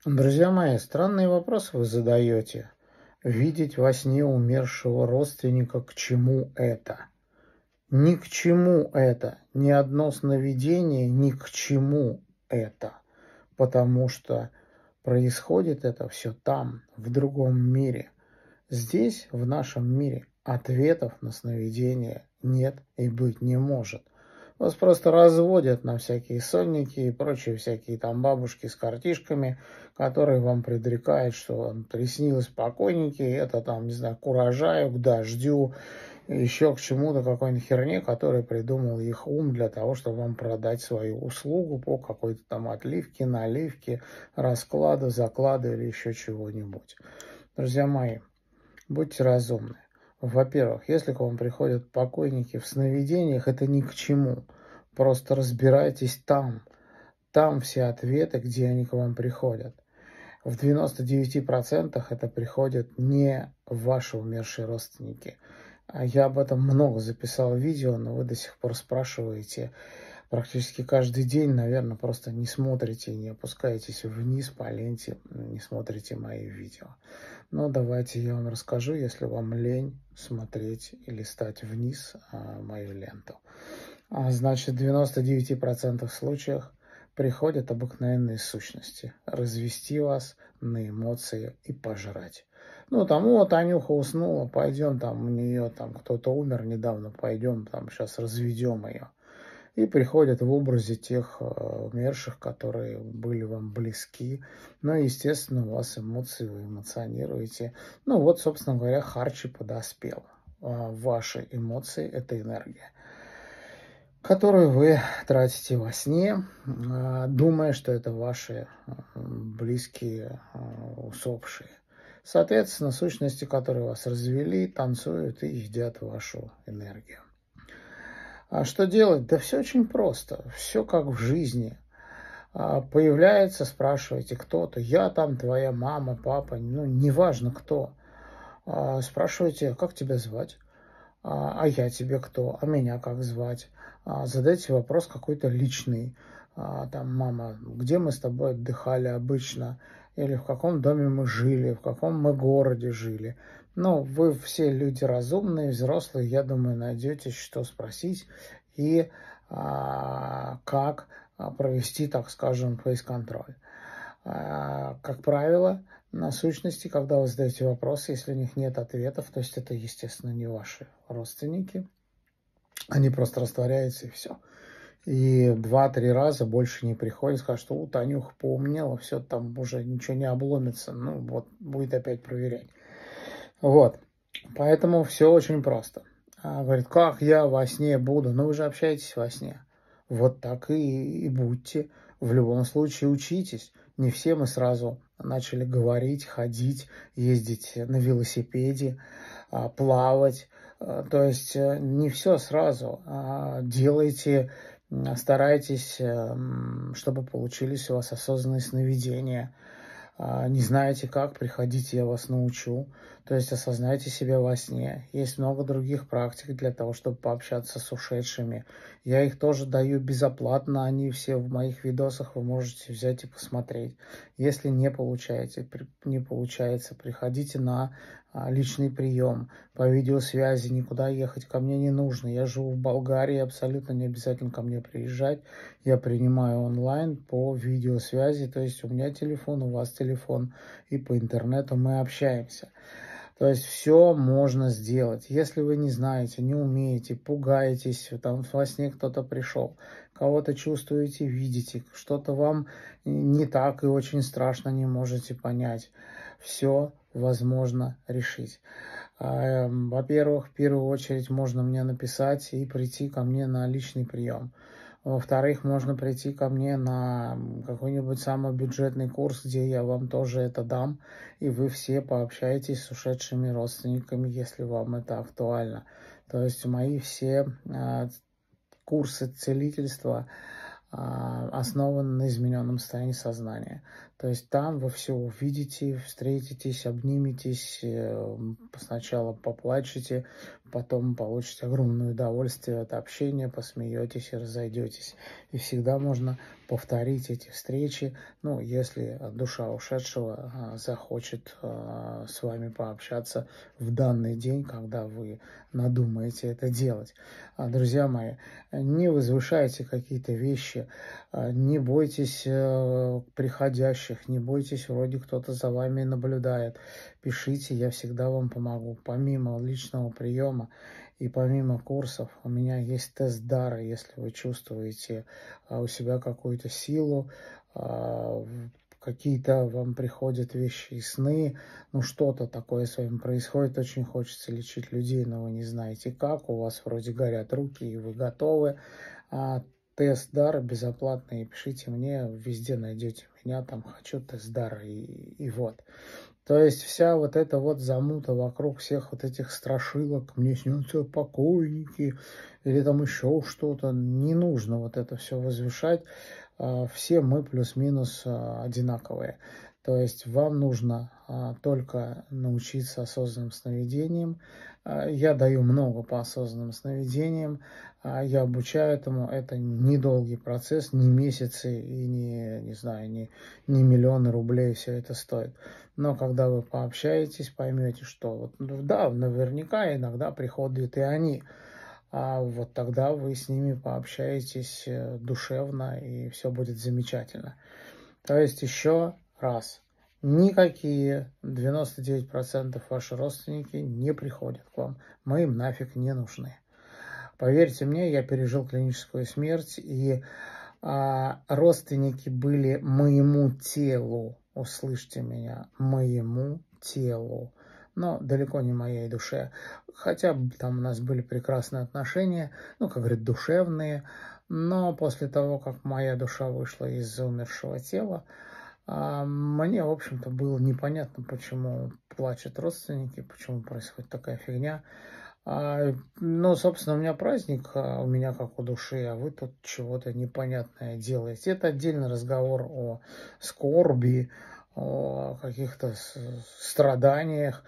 Друзья мои, странные вопросы вы задаете. Видеть во сне умершего родственника, к чему это? Ни к чему это. Ни одно сновидение ни к чему это. Потому что происходит это все там, в другом мире. Здесь, в нашем мире, ответов на сновидения нет и быть не может. Вас просто разводят на всякие сонники и прочие всякие там бабушки с картишками, которые вам предрекают, что вам приснилось покойники, это там, не знаю, к урожаю, к дождю, еще к чему-то, какой-нибудь херне, которую придумал их ум для того, чтобы вам продать свою услугу по какой-то там отливке, наливке, раскладу, закладу или еще чего-нибудь. Друзья мои, будьте разумны. Во-первых, если к вам приходят покойники в сновидениях, это ни к чему. Просто разбирайтесь там. Там все ответы, где они к вам приходят. В 99% это приходят не ваши умершие родственники. Я об этом много записал видео, но вы до сих пор спрашиваете практически каждый день, наверное, просто не смотрите, не опускаетесь вниз по ленте, не смотрите мои видео. Но давайте я вам расскажу, если вам лень смотреть и листать вниз мою ленту. Значит, в 99% случаев приходят обыкновенные сущности. Развести вас на эмоции и пожрать. Ну, там, вот, Анюха уснула, пойдем, там, у нее там кто-то умер недавно, пойдем, там, сейчас разведем ее. И приходят в образе тех умерших, которые были вам близки. Ну, естественно, у вас эмоции, вы эмоционируете. Ну, вот, собственно говоря, Харчи подоспел. Ваши эмоции – это энергия, которую вы тратите во сне, думая, что это ваши близкие усопшие. Соответственно, сущности, которые вас развели, танцуют и едят вашу энергию. А что делать? Да все очень просто. Все как в жизни. Появляется, спрашиваете кто-то. Я там, твоя мама, папа, ну, неважно кто. Спрашиваете, как тебя звать? А я тебе кто? А меня как звать? Задайте вопрос какой-то личный. Там, мама, где мы с тобой отдыхали обычно? Или в каком доме мы жили? В каком мы городе жили? Ну, вы все люди разумные, взрослые, я думаю, найдете, что спросить и как провести, так скажем, фейс-контроль. Как правило, на сущности, когда вы задаете вопросы, если у них нет ответов, то есть это, естественно, не ваши родственники, они просто растворяются и все. И 2-3 раза больше не приходят, скажут, что Танюха поумнела, все, там уже ничего не обломится, ну вот, будет опять проверять. Вот, поэтому все очень просто. Говорит, как я во сне буду? Ну вы же общаетесь во сне. Вот так и будьте. В любом случае учитесь. Не все мы сразу начали говорить, ходить, ездить на велосипеде, плавать. То есть не все сразу. Делайте, старайтесь, чтобы получились у вас осознанные сновидения. Не знаете как, приходите, я вас научу. То есть осознайте себя во сне. Есть много других практик для того, чтобы пообщаться с ушедшими. Я их тоже даю безоплатно, они все в моих видосах, вы можете взять и посмотреть. Если не получается, приходите на личный прием по видеосвязи, никуда ехать ко мне не нужно. Я живу в Болгарии, абсолютно не обязательно ко мне приезжать. Я принимаю онлайн по видеосвязи, то есть у меня телефон, у вас телефон, и по интернету мы общаемся. То есть все можно сделать. Если вы не знаете, не умеете, пугаетесь, там во сне кто-то пришел, кого-то чувствуете, видите, что-то вам не так и очень страшно, не можете понять, все возможно решить. Во-первых, в первую очередь можно мне написать и прийти ко мне на личный прием. Во-вторых, можно прийти ко мне на какой-нибудь самый бюджетный курс, где я вам тоже это дам, и вы все пообщаетесь с ушедшими родственниками, если вам это актуально. То есть мои все курсы целительства основаны на измененном состоянии сознания. То есть там вы все увидите, встретитесь, обниметесь, сначала поплачете, потом получите огромное удовольствие от общения, посмеетесь и разойдетесь. И всегда можно повторить эти встречи, ну, если душа ушедшего захочет с вами пообщаться в данный день, когда вы надумаете это делать. Друзья мои, не возвышайте какие-то вещи, не бойтесь приходящих, не бойтесь, вроде кто-то за вами наблюдает. Пишите, я всегда вам помогу. Помимо личного приема и помимо курсов, у меня есть тест дара, если вы чувствуете у себя какую-то силу, какие-то вам приходят вещи и сны, ну что-то такое с вами происходит, очень хочется лечить людей, но вы не знаете как, у вас вроде горят руки и вы готовы. Тест дара безоплатный, пишите мне, везде найдете меня, там хочу тест дара и вот. То есть вся вот эта вот замута вокруг всех вот этих страшилок, мне снятся покойники или там еще что-то, не нужно вот это все возвышать. Все мы плюс-минус одинаковые. То есть вам нужно только научиться осознанным сновидениям. Я даю много по осознанным сновидениям. Я обучаю этому. Это недолгий процесс, не месяцы и не знаю, не миллионы рублей все это стоит. Но когда вы пообщаетесь, поймете, что вот, да, наверняка иногда приходят и они. А вот тогда вы с ними пообщаетесь душевно, и все будет замечательно. То есть еще раз, никакие 99% ваши родственники не приходят к вам. Мы им нафиг не нужны. Поверьте мне, я пережил клиническую смерть, и родственники были моему телу. Услышьте меня, моему телу. Но далеко не моей душе. Хотя там у нас были прекрасные отношения, ну, как говорят, душевные. Но после того, как моя душа вышла из умершего тела, мне, в общем-то, было непонятно, почему плачут родственники, почему происходит такая фигня. Ну, собственно, у меня праздник, у меня как у души, а вы тут чего-то непонятное делаете. Это отдельный разговор о скорби, о каких-то страданиях,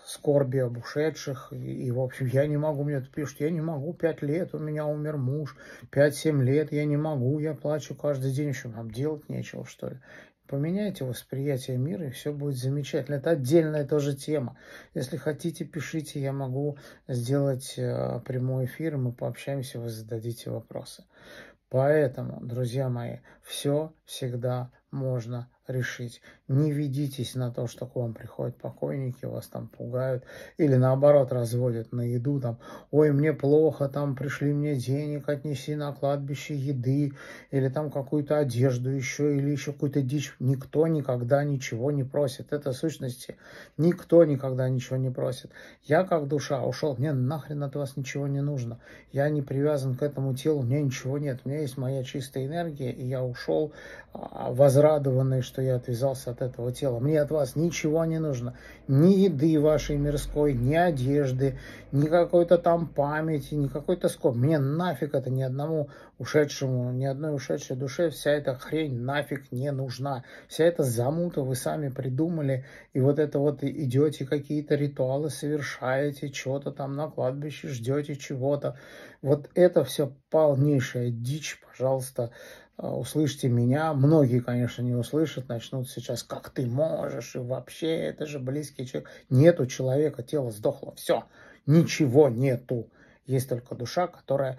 скорби об ушедших. В общем, я не могу, мне тут пишут, я не могу, 5 лет, у меня умер муж, 5-7 лет, я не могу, я плачу каждый день, что нам делать нечего, что ли? Поменяйте восприятие мира, и все будет замечательно. Это отдельная тоже тема. Если хотите, пишите, я могу сделать прямой эфир, мы пообщаемся, вы зададите вопросы. Поэтому, друзья мои, все всегда можно решить. Не ведитесь на то, что к вам приходят покойники, вас там пугают, или наоборот разводят на еду, там, ой, мне плохо, там, пришли мне денег, отнеси на кладбище еды, или там какую-то одежду еще, или еще какую-то дичь. Никто никогда ничего не просит. Это в сущности, никто никогда ничего не просит. Я как душа ушел, мне нахрен от вас ничего не нужно. Я не привязан к этому телу, у меня ничего нет. У меня есть моя чистая энергия, и я ушел возрадованный, что я отвязался от этого тела. Мне от вас ничего не нужно. Ни еды вашей мирской, ни одежды, ни какой-то там памяти, ни какой-то скорбь. Мне нафиг это ни одному ушедшему, ни одной ушедшей душе вся эта хрень нафиг не нужна. Вся эта замута вы сами придумали, и вот это вот идете какие-то ритуалы совершаете, что-то там на кладбище ждете чего-то. Вот это все полнейшая дичь, пожалуйста. Услышьте меня. Многие, конечно, не услышат, начнут сейчас, как ты можешь, и вообще, это же близкий человек. Нету человека, тело сдохло, все, ничего нету. Есть только душа, которая,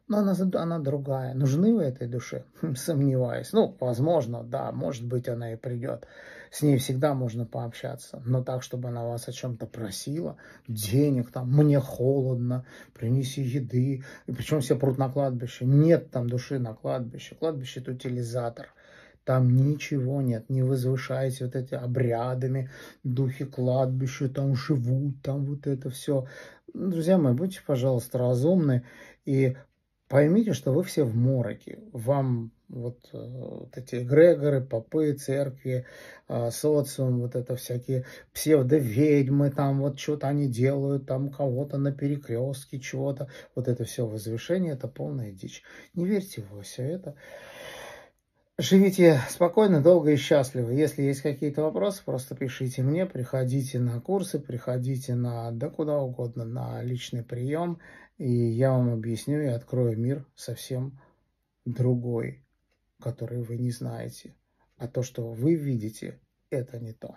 ну, она другая. Нужны вы этой душе? Сомневаюсь. Ну, возможно, да, может быть, она и придет. С ней всегда можно пообщаться, но так, чтобы она вас о чем-то просила, денег там, мне холодно, принеси еды, и причем все прут на кладбище. Нет там души на кладбище. Кладбище – это утилизатор. Там ничего нет, не возвышайте вот эти обрядами, духи кладбища, там живут, там вот это все. Друзья мои, будьте, пожалуйста, разумны и поймите, что вы все в мороке. Вам вот эти эгрегоры, попы, церкви, социум, вот это всякие псевдоведьмы, там вот что-то они делают, там кого-то на перекрестке, чего-то. Вот это все возвышение, это полная дичь. Не верьте во все это. Живите спокойно, долго и счастливо. Если есть какие-то вопросы, просто пишите мне, приходите на курсы, приходите да куда угодно, на личный прием, и я вам объясню и открою мир совсем другой, который вы не знаете. А то, что вы видите, это не то.